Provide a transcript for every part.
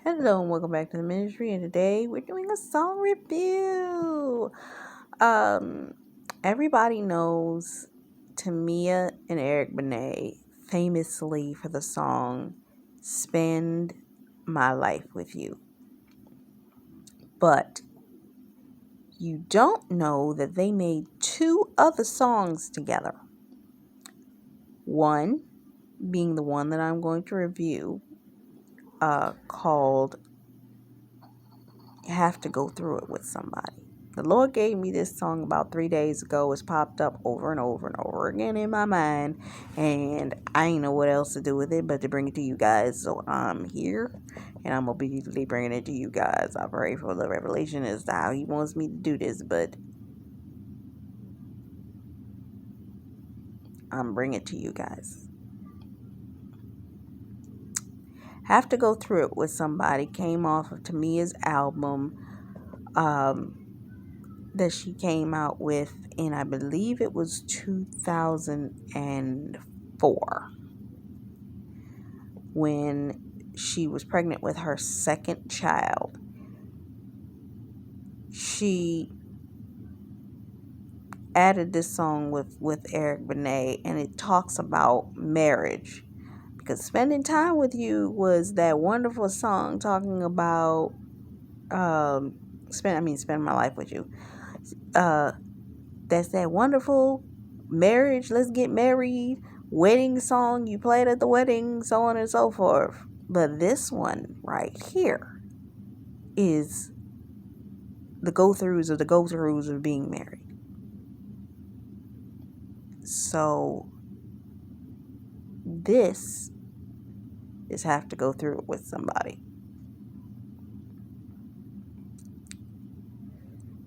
Hello and welcome back to the ministry. And today we're doing a song review. Everybody knows Tamia and Eric Benet famously for the song "Spend My Life with You," but you don't know that they made two other songs together. One being the one that I'm going to review, called "Have to Go Through It with Somebody." The Lord gave me this song about 3 days ago. It's popped up over and over and over again in my mind, and I ain't know what else to do with it but to bring it to you guys. So I'm here, and I'm obediently bringing it to you guys. I pray for the revelation as to how He wants me to do this, but I'm bringing it to you guys. Have to Go Through It with Somebody came off of Tamia's album, that she came out with in, I believe it was 2004, when she was pregnant with her second child. She added this song with Eric Benet, and it talks about marriage, because Spending Time With You was that wonderful song talking about spend my life with you. That's that wonderful marriage, let's get married, wedding song you played at the wedding, so on and so forth. But this one right here is the go-throughs of being married. So this is Have to Go Through It with Somebody.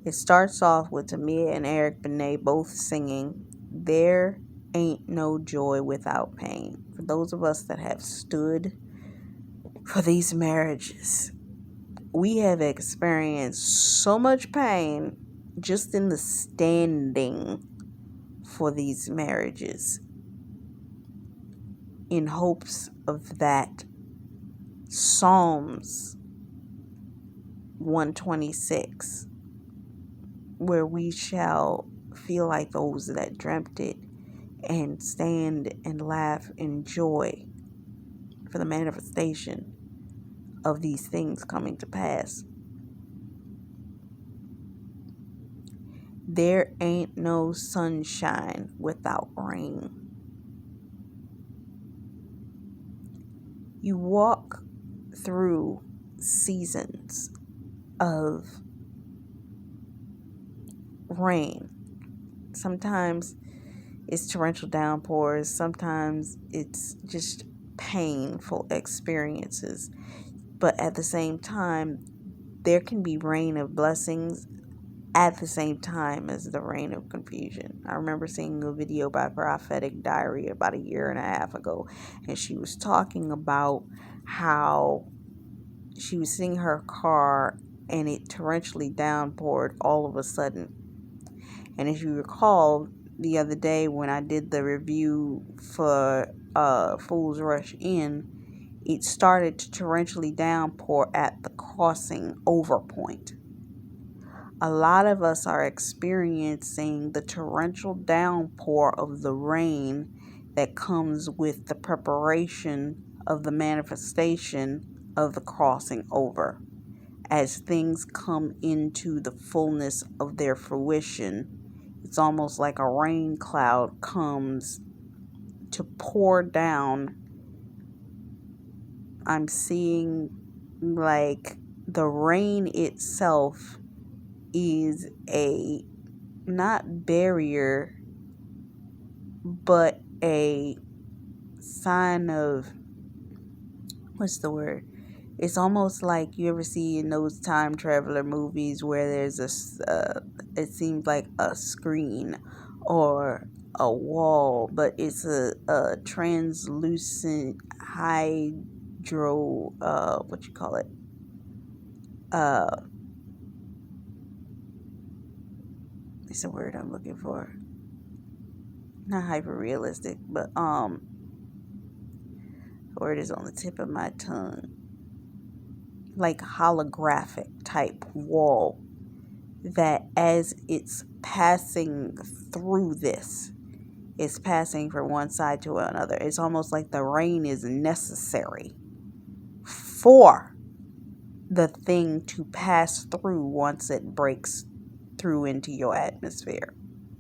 It starts off with Tamia and Eric Benet both singing "There Ain't No Joy Without Pain." For those of us that have stood for these marriages, we have experienced so much pain just in the standing for these marriages, in hopes of that Psalms 126, where we shall feel like those that dreamt it and stand and laugh in joy for the manifestation of these things coming to pass. There ain't no sunshine without rain. You walk through seasons of rain. Sometimes it's torrential downpours, sometimes it's just painful experiences. But at the same time, there can be rain of blessings at the same time as the rain of confusion. I remember seeing a video by Prophetic Diary about a year and a half ago, and she was talking about how she was sitting in her car and it torrentially downpoured all of a sudden. And if you recall, the other day when I did the review for Fools Rush In, it started to torrentially downpour at the crossing over point. A lot of us are experiencing the torrential downpour of the rain that comes with the preparation of the manifestation of the crossing over. As things come into the fullness of their fruition, it's almost like a rain cloud comes to pour down. I'm seeing like the rain itself is a, not barrier, but a sign of, what's the word? It's almost like you ever see in those time traveler movies where there's it seems like a screen or a wall, but it's a translucent hydro, what you call it? It's a word I'm looking for. Not hyper realistic, but the word is on the tip of my tongue. like holographic type wall that as it's passing through this, it's passing from one side to another. It's almost like the rain is necessary for the thing to pass through once it breaks through into your atmosphere.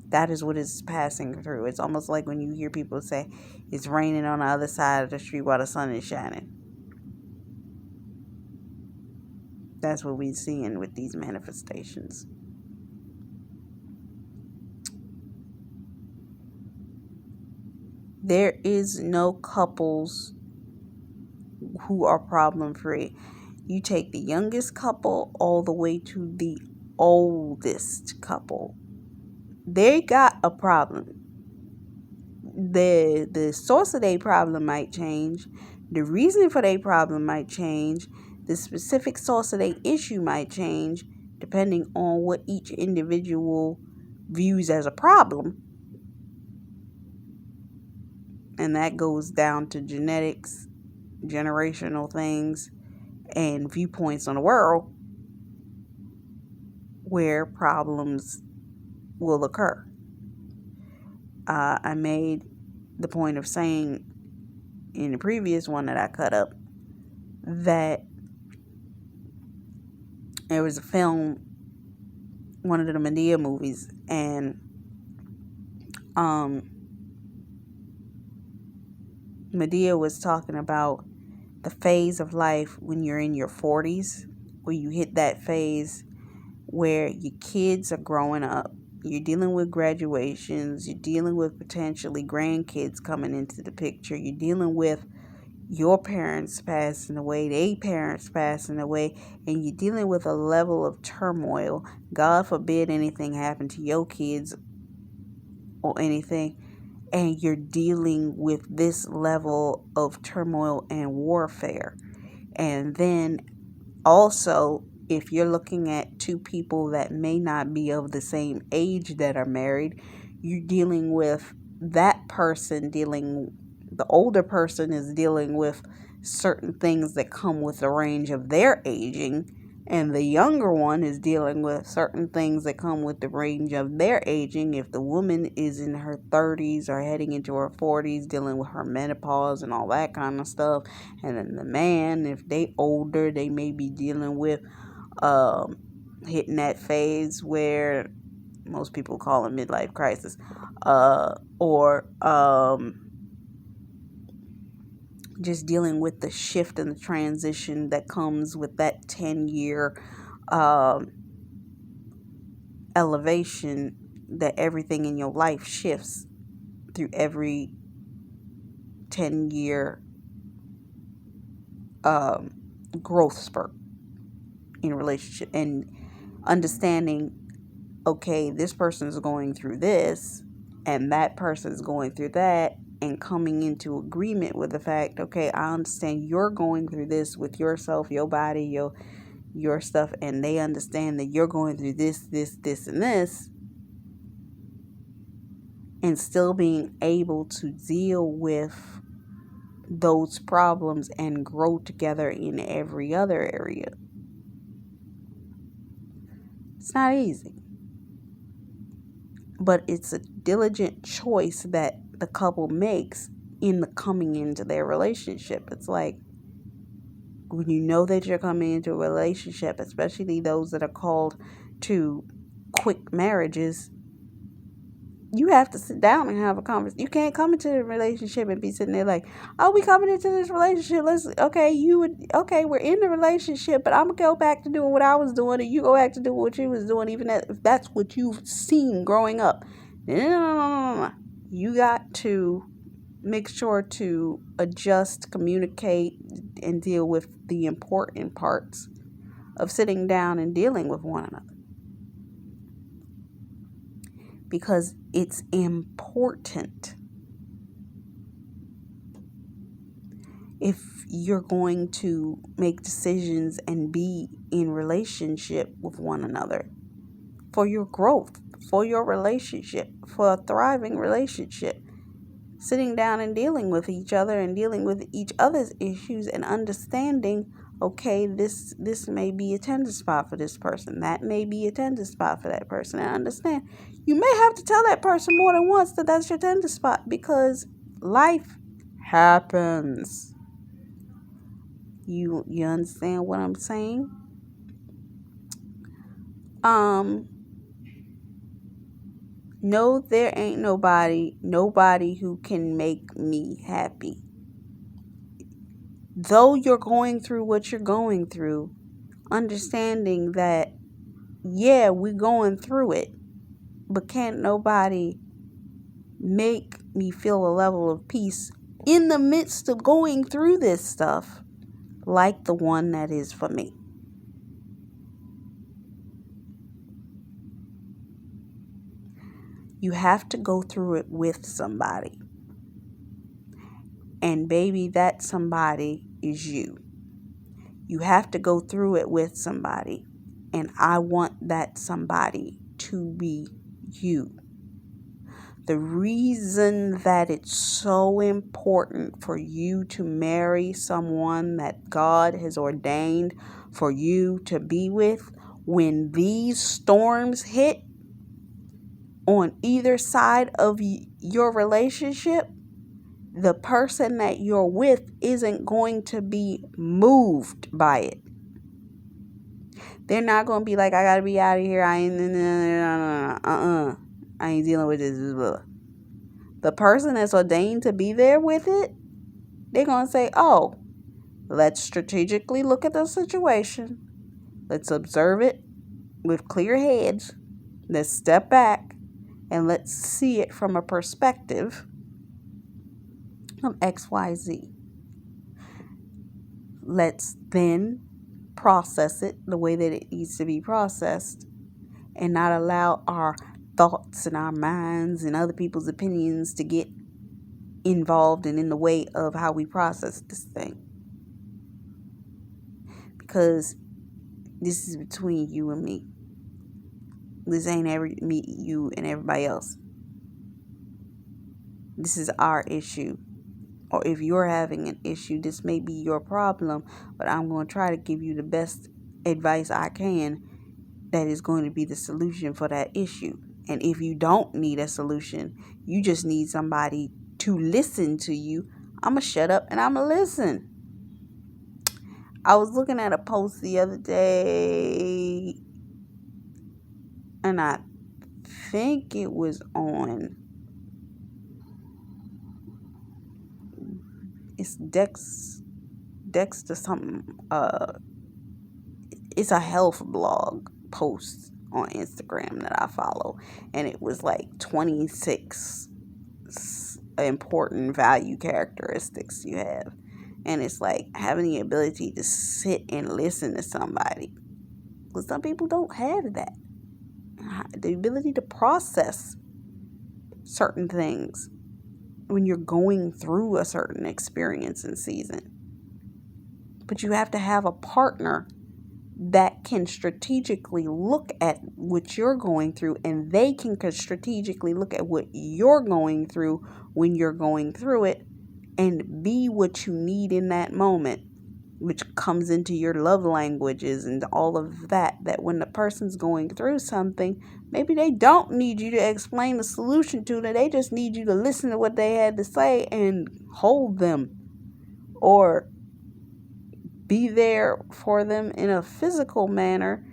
That is what it's passing through. It's almost like when you hear people say it's raining on the other side of the street while the sun is shining. That's what we're seeing with these manifestations. There is no couples who are problem free. You take the youngest couple all the way to the oldest couple. They got a problem. The source of their problem might change. The reason for their problem might change. The specific source of their issue might change depending on what each individual views as a problem. And that goes down to genetics, generational things, and viewpoints on the world where problems will occur. I made the point of saying in the previous one that I cut up that there was a film, one of the Medea movies, and Medea was talking about the phase of life when you're in your 40s, where you hit that phase where your kids are growing up. You're dealing with graduations. You're dealing with potentially grandkids coming into the picture. You're dealing with your parents passing away, their parents passing away, and you're dealing with a level of turmoil. God forbid anything happen to your kids or anything. And you're dealing with this level of turmoil and warfare. And then also, if you're looking at two people that may not be of the same age that are married, you're dealing with that person the older person is dealing with certain things that come with the range of their aging, and the younger one is dealing with certain things that come with the range of their aging. If the woman is in her 30s or heading into her 40s, dealing with her menopause and all that kind of stuff. And then the man, if they older, they may be dealing with hitting that phase where most people call it midlife crisis, or just dealing with the shift and the transition that comes with that 10-year elevation, that everything in your life shifts through every 10-year growth spurt in a relationship, and understanding, okay, this person is going through this and that person is going through that, and coming into agreement with the fact, okay, I understand you're going through this with yourself, your body, your stuff, and they understand that you're going through this, and this, and still being able to deal with those problems and grow together in every other area. It's not easy, but it's a diligent choice that the couple makes in the coming into their relationship. It's like, when you know that you're coming into a relationship, especially those that are called to quick marriages, you have to sit down and have a conversation. You can't come into a relationship and be sitting there like, oh, we coming into this relationship. We're in the relationship, but I'm going to go back to doing what I was doing, and you go back to doing what you was doing, even if that's what you've seen growing up. No. You got to make sure to adjust, communicate, and deal with the important parts of sitting down and dealing with one another. Because it's important. If you're going to make decisions and be in relationship with one another for your growth, for your relationship, for a thriving relationship, sitting down and dealing with each other and dealing with each other's issues and understanding, Okay, this may be a tender spot for this person. That may be a tender spot for that person. And understand, you may have to tell that person more than once that that's your tender spot because life happens. You understand what I'm saying? Um, no, there ain't nobody who can make me happy. Though you're going through what you're going through, understanding that yeah, we're going through it, but can't nobody make me feel a level of peace in the midst of going through this stuff like the one that is for me. You have to go through it with somebody. And baby, that somebody is you. You have to go through it with somebody. And I want that somebody to be you. The reason that it's so important for you to marry someone that God has ordained for you to be with when these storms hit on either side of your relationship, the person that you're with isn't going to be moved by it. They're not going to be like, I got to be out of here. I ain't dealing with this. The person that's ordained to be there with it, they're going to say, oh, let's strategically look at the situation. Let's observe it with clear heads. Let's step back and let's see it from a perspective of XYZ. Let's then process it the way that it needs to be processed and not allow our thoughts and our minds and other people's opinions to get involved and in the way of how we process this thing. Because this is between you and me. This ain't me, you, and everybody else. This is our issue. Or if you're having an issue, this may be your problem, but I'm going to try to give you the best advice I can that is going to be the solution for that issue. And if you don't need a solution, you just need somebody to listen to you, I'm going to shut up and I'm going to listen. I was looking at a post the other day, and I think it was on, it's Dexter something, it's a health blog post on Instagram that I follow, and it was like 26 important value characteristics you have, and it's like having the ability to sit and listen to somebody, because some people don't have that, the ability to process certain things when you're going through a certain experience and season. But you have to have a partner that can strategically look at what you're going through, and they can strategically look at what you're going through when you're going through it, and be what you need in that moment, which comes into your love languages and all of that when the person's going through something, maybe they don't need you to explain the solution to it. They just need you to listen to what they had to say and hold them, or be there for them in a physical manner.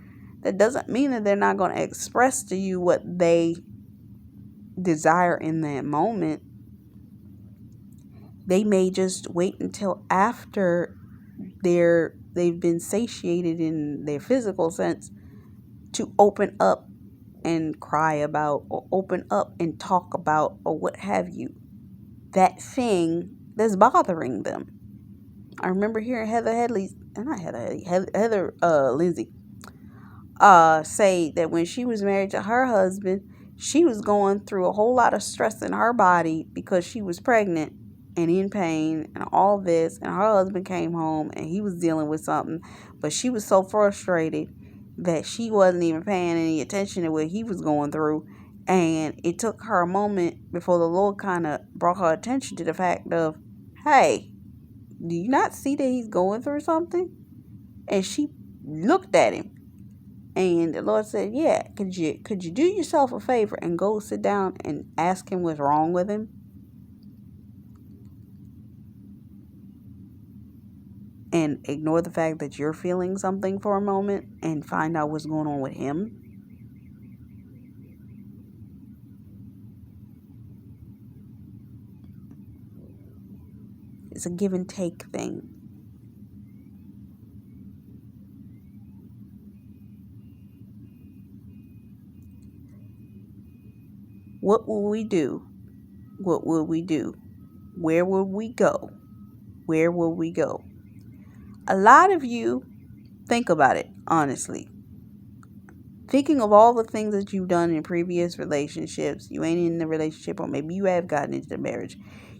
That doesn't mean that they're not going to express to you what they desire in that moment. They may just wait until after they've been satiated in their physical sense to open up and cry about, or open up and talk about, or what have you, that thing that's bothering them. I remember hearing Heather Lindsay say that when she was married to her husband, she was going through a whole lot of stress in her body because she was pregnant and in pain and all this, and her husband came home and he was dealing with something, but she was so frustrated that she wasn't even paying any attention to what he was going through. And it took her a moment before the Lord kind of brought her attention to the fact of, hey, do you not see that he's going through something? And she looked at him, and the Lord said, "Yeah, could you do yourself a favor and go sit down and ask him what's wrong with him, and ignore the fact that you're feeling something for a moment and find out what's going on with him?" It's a give and take thing. What will we do? What will we do? Where will we go? Where will we go? A lot of you, think about it honestly. Thinking of all the things that you've done in previous relationships, you ain't in the relationship, or maybe you have gotten into the marriage.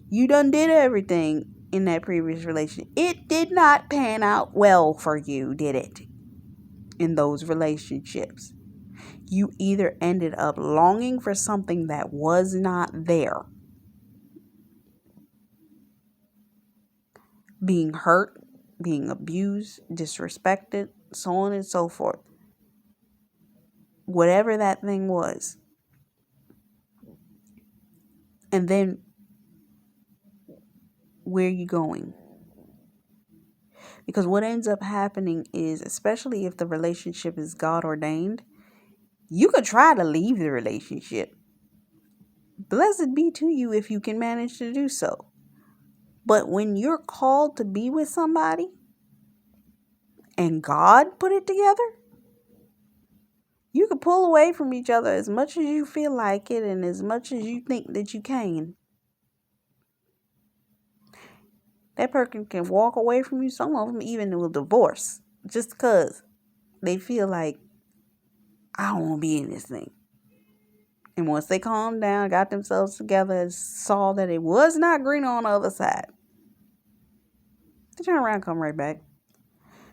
You done did everything in that previous relationship. It did not pan out well for you, did it? In those relationships, you either ended up longing for something that was not there, being hurt, being abused, disrespected, so on and so forth. Whatever that thing was. And then, where are you going? Because what ends up happening is, especially if the relationship is God ordained, you could try to leave the relationship. Blessed be to you if you can manage to do so. But when you're called to be with somebody and God put it together, you can pull away from each other as much as you feel like it and as much as you think that you can. That person can walk away from you. Some of them even will divorce just because they feel like, I don't want to be in this thing. And once they calmed down, got themselves together, and saw that it was not green on the other side, they turn around and come right back.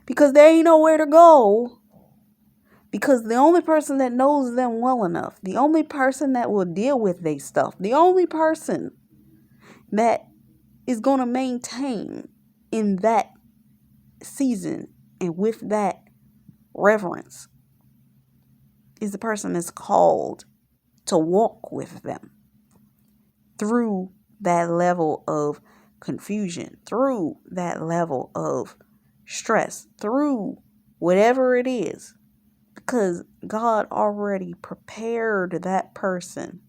Because they ain't nowhere to go. Because the only person that knows them well enough, the only person that will deal with their stuff, the only person that is going to maintain in that season and with that reverence is the person that's called to walk with them through that level of confusion, through that level of stress, through whatever it is. Because God already prepared that person,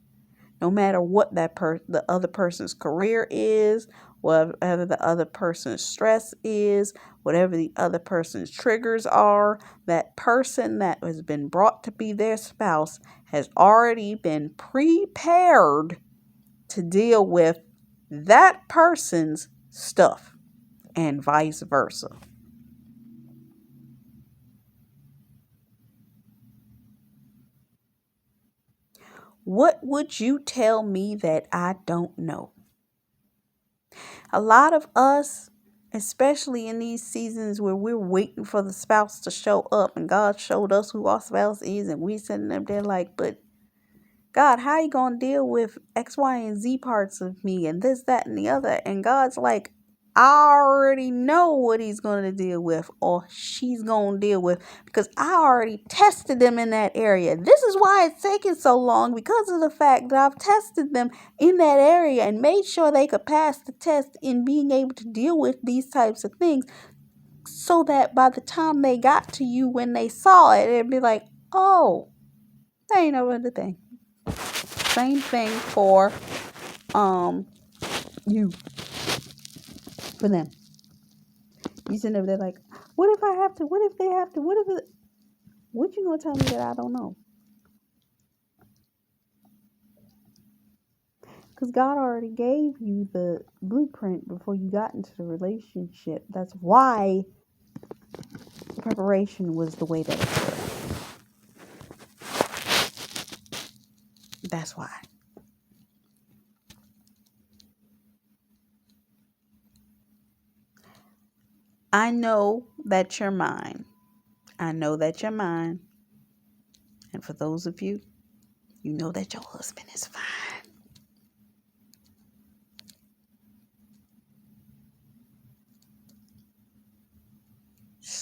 no matter what the other person's career is, whatever the other person's stress is, whatever the other person's triggers are, that person that has been brought to be their spouse has already been prepared to deal with that person's stuff, and vice versa. What would you tell me that I don't know? A lot of us, especially in these seasons where we're waiting for the spouse to show up, and God showed us who our spouse is, and we sitting up there like, but God, how you going to deal with X, Y, and Z parts of me and this, that, and the other? And God's like, I already know what he's going to deal with, or she's going to deal with, because I already tested them in that area. This is why it's taking so long, because of the fact that I've tested them in that area and made sure they could pass the test in being able to deal with these types of things, so that by the time they got to you, when they saw it, it'd be like, oh, that ain't no other thing. Same thing for you, for them. You sitting over there like, what if I have to? What if they have to? What you gonna tell me that I don't know? Because God already gave you the blueprint before you got into the relationship. That's why the preparation was the way that it was. That's why. I know that you're mine. I know that you're mine. And for those of you, you know that your husband is fine.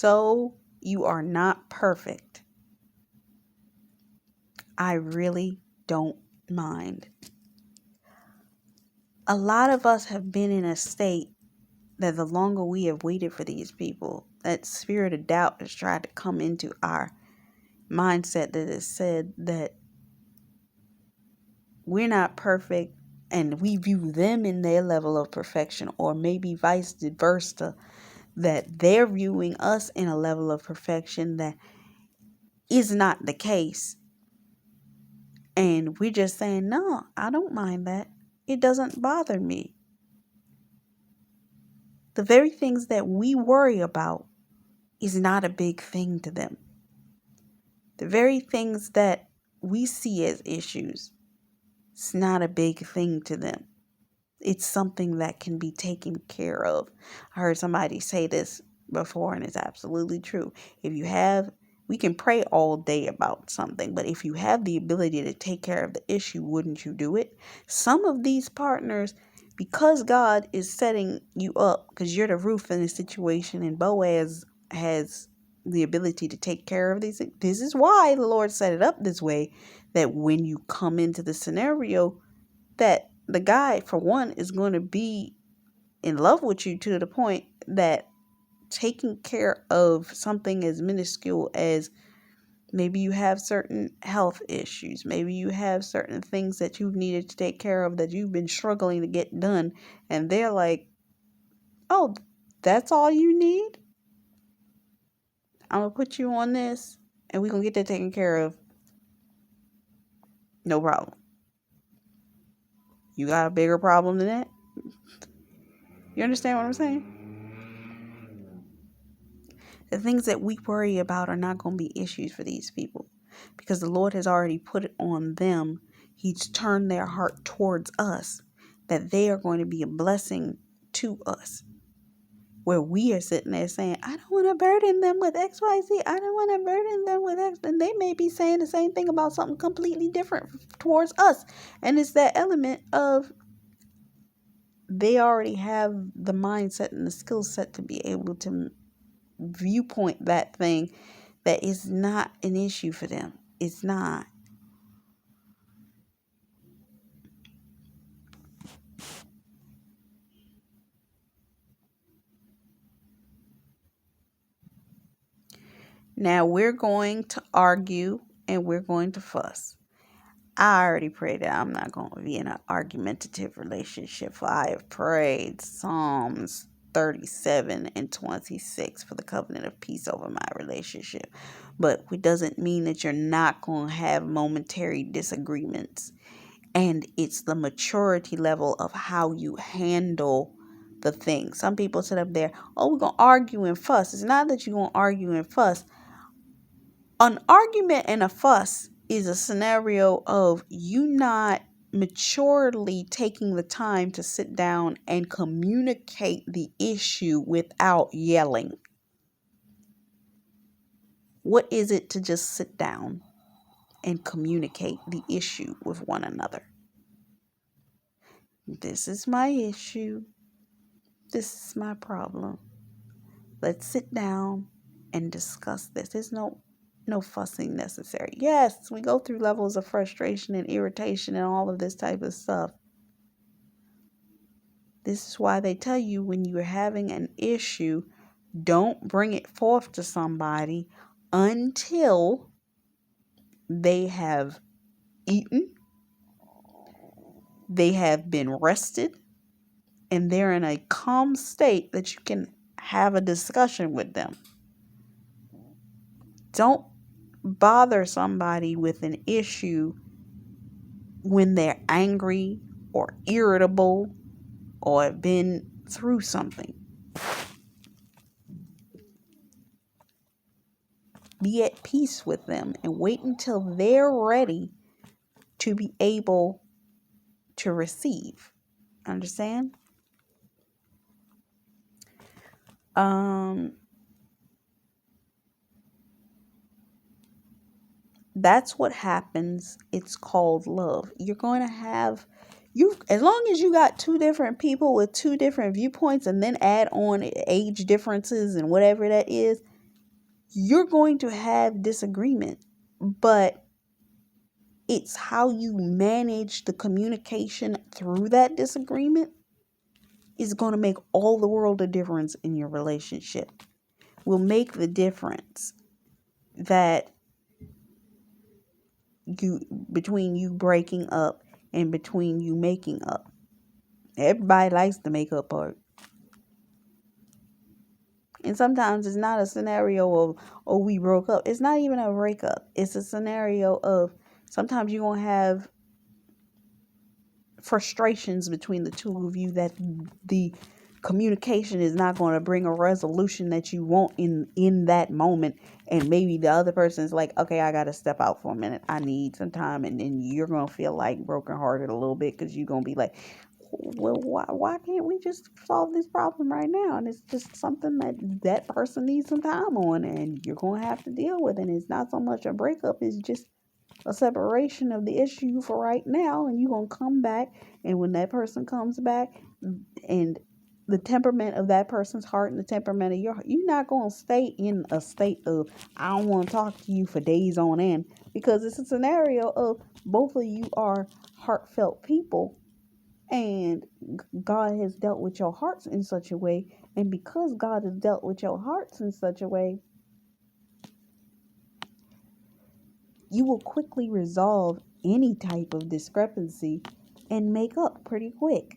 so you are not perfect, I really don't mind. A lot of us have been in a state that the longer we have waited for these people, that spirit of doubt has tried to come into our mindset that has said that we're not perfect and we view them in their level of perfection, or maybe vice versa, that they're viewing us in a level of perfection that is not the case. And we're just saying, no, I don't mind that. It doesn't bother me. The very things that we worry about is not a big thing to them. The very things that we see as issues, it's not a big thing to them. It's something that can be taken care of. I heard somebody say this before, and it's absolutely true. We can pray all day about something, but if you have the ability to take care of the issue, wouldn't you do it? Some of these partners, because God is setting you up, because you're the roof in the situation, and Boaz has the ability to take care of these things. This is why the Lord set it up this way, that when you come into the scenario, that the guy, for one, is going to be in love with you to the point that taking care of something as minuscule as maybe you have certain health issues, maybe you have certain things that you've needed to take care of that you've been struggling to get done, and they're like, oh, that's all you need? I'm going to put you on this and we're going to get that taken care of. No problem. You got a bigger problem than that? You understand what I'm saying? The things that we worry about are not going to be issues for these people, because the Lord has already put it on them. He's turned their heart towards us, that they are going to be a blessing to us. Where we are sitting there saying, I don't want to burden them with XYZ. I don't want to burden them with X. And they may be saying the same thing about something completely different towards us. And it's that element of they already have the mindset and the skill set to be able to viewpoint that thing that is not an issue for them. It's not. Now we're going to argue and we're going to fuss. I already prayed that I'm not going to be in an argumentative relationship. For I have prayed Psalms 37 and 26 for the covenant of peace over my relationship. But it doesn't mean that you're not going to have momentary disagreements. And it's the maturity level of how you handle the thing. Some people sit up there, oh, we're going to argue and fuss. It's not that you're going to argue and fuss. An argument and a fuss is a scenario of you not maturely taking the time to sit down and communicate the issue without yelling. What is it to just sit down and communicate the issue with one another? This is my issue. This is my problem. Let's sit down and discuss this. There's no fussing necessary. Yes, we go through levels of frustration and irritation and all of this type of stuff. This is why they tell you when you're having an issue, don't bring it forth to somebody until they have eaten, they have been rested, and they're in a calm state that you can have a discussion with them. Don't bother somebody with an issue when they're angry or irritable or have been through something. Be at peace with them and wait until they're ready to be able to receive. Understand? That's what happens. It's called love. You're going to have as long as you got two different people with two different viewpoints and then add on age differences and whatever that is, You're going to have disagreement, but it's how you manage the communication through that disagreement is going to make all the world a difference in your relationship. Will make the difference that you between you breaking up and between you making up. Everybody likes the makeup part. And sometimes it's not a scenario of, oh, we broke up. It's not even a breakup. It's a scenario of sometimes you're going to have frustrations between the two of you that the communication is not going to bring a resolution that you want in that moment, and maybe the other person is like, okay, I got to step out for a minute, I need some time, and then you're going to feel like brokenhearted a little bit because you're going to be like, well, why can't we just solve this problem right now? And it's just something that person needs some time on, and you're going to have to deal with it. And it's not so much a breakup, it's just a separation of the issue for right now, and you're going to come back, and when that person comes back, and the temperament of that person's heart and the temperament of your heart, you're not going to stay in a state of, I don't want to talk to you for days on end, because it's a scenario of both of you are heartfelt people, and God has dealt with your hearts in such a way, and because God has dealt with your hearts in such a way, you will quickly resolve any type of discrepancy and make up pretty quick.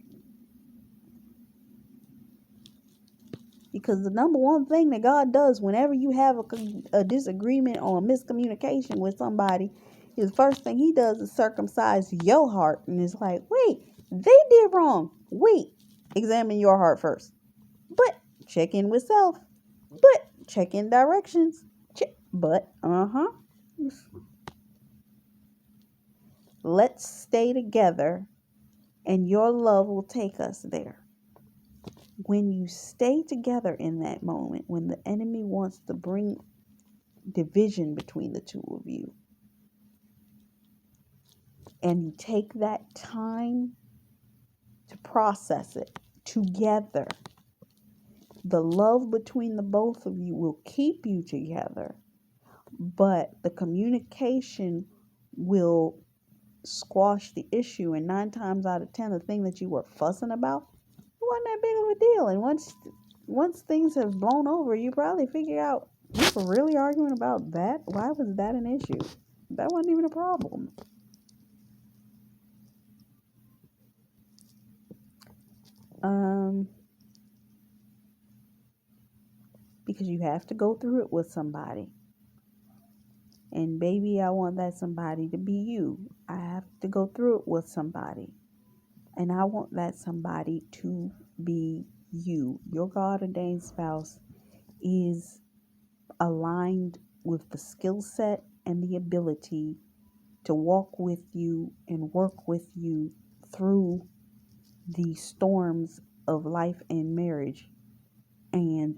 Because the number one thing that God does whenever you have a disagreement or a miscommunication with somebody, his first thing he does is circumcise your heart. And it's like, wait, they did wrong. Wait, examine your heart first. But check in with self. But check in directions. Let's stay together and your love will take us there. When you stay together in that moment, when the enemy wants to bring division between the two of you, and you take that time to process it together, the love between the both of you will keep you together, but the communication will squash the issue. And 9 times out of 10, the thing that you were fussing about wasn't that big of a deal. And once things have blown over, you probably figure out, we were really arguing about that. Why was that an issue? That wasn't even a problem. Because you have to go through it with somebody. And baby, I want that somebody to be you. I have to go through it with somebody. And I want that somebody to be you. Your God ordained spouse is aligned with the skill set and the ability to walk with you and work with you through the storms of life and marriage. And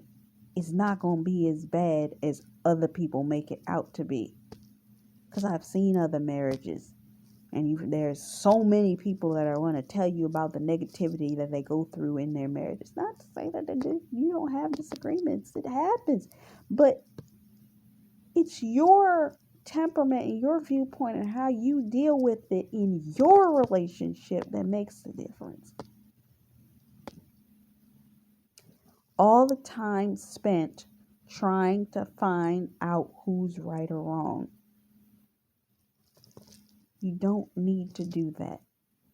it's not going to be as bad as other people make it out to be. Because I've seen other marriages, and there's so many people that are going to tell you about the negativity that they go through in their marriage. It's not to say that you don't have disagreements. It happens. But it's your temperament and your viewpoint and how you deal with it in your relationship that makes the difference. All the time spent trying to find out who's right or wrong. You don't need to do that.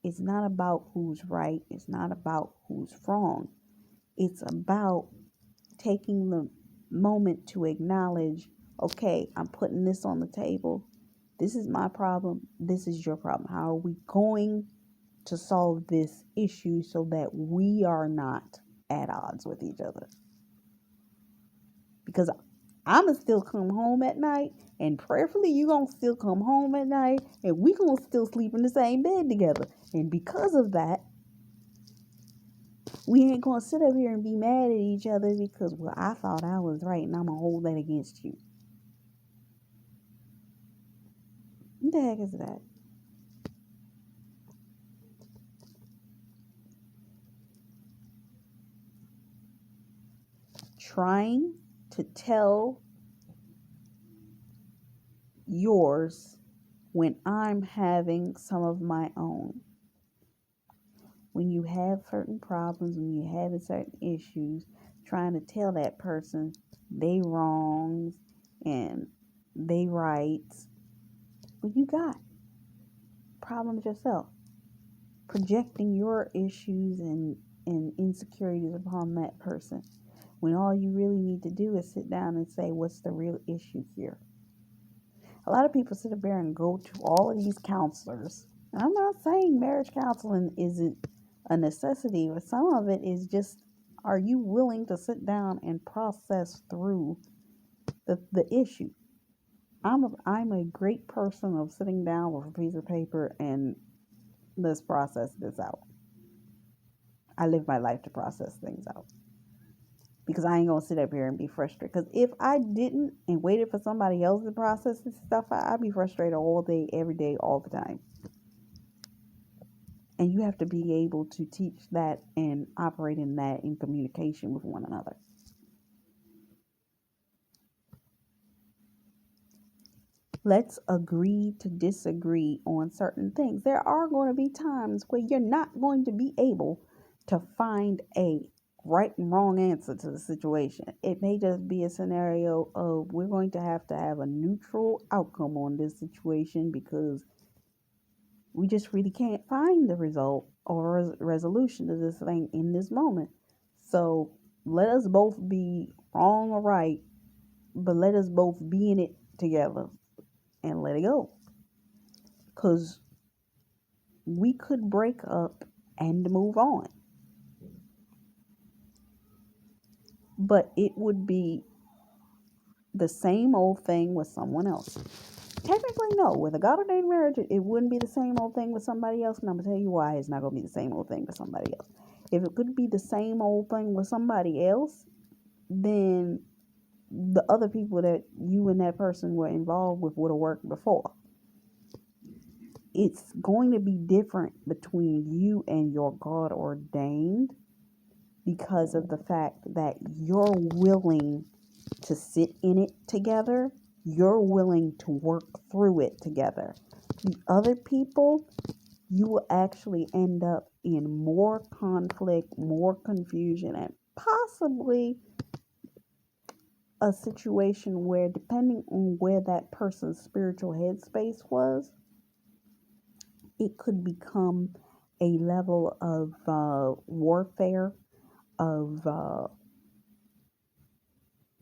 It's not about who's right. It's not about who's wrong. It's about taking the moment to acknowledge, okay, I'm putting this on the table. This is my problem. This is your problem. How are we going to solve this issue so that we are not at odds with each other? Because I'm going to still come home at night, and prayerfully you going to still come home at night, and we going to still sleep in the same bed together. And because of that, we ain't going to sit up here and be mad at each other because, well, I thought I was right, and I'm going to hold that against you. What the heck is that? Trying to tell yours when I'm having some of my own. When you have certain problems, when you have certain issues, trying to tell that person they wrongs and they rights, well, you got problems yourself. Projecting your issues and insecurities upon that person. When all you really need to do is sit down and say, what's the real issue here? A lot of people sit up there and go to all of these counselors. And I'm not saying marriage counseling isn't a necessity, but some of it is just, are you willing to sit down and process through the issue? I'm a great person of sitting down with a piece of paper and let's process this out. I live my life to process things out. Because I ain't gonna sit up here and be frustrated. Because if I didn't and waited for somebody else to process this stuff, I'd be frustrated all day, every day, all the time. And you have to be able to teach that and operate in that in communication with one another. Let's agree to disagree on certain things. There are going to be times where you're not going to be able to find a right and wrong answer to the situation. It may just be a scenario of we're going to have a neutral outcome on this situation because we just really can't find the result or resolution to this thing in this moment. So let us both be wrong or right, but let us both be in it together and let it go. Because we could break up and move on. But it would be the same old thing with someone else. Technically, no. With a God ordained marriage, it wouldn't be the same old thing with somebody else. And I'm going to tell you why it's not going to be the same old thing with somebody else. If it could be the same old thing with somebody else, then the other people that you and that person were involved with would have worked before. It's going to be different between you and your God ordained because of the fact that you're willing to sit in it together. You're willing to work through it together. The other people, you will actually end up in more conflict, more confusion, and possibly a situation where, depending on where that person's spiritual headspace was, it could become a level of warfare, of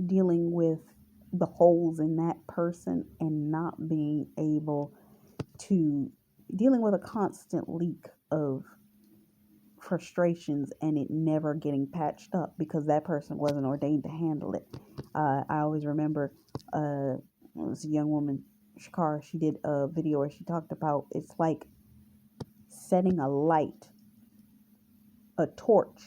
dealing with the holes in that person and not being able to, dealing with a constant leak of frustrations and it never getting patched up because that person wasn't ordained to handle it. I always remember it was a young woman, Shakara, she did a video where she talked about it's like setting a light, a torch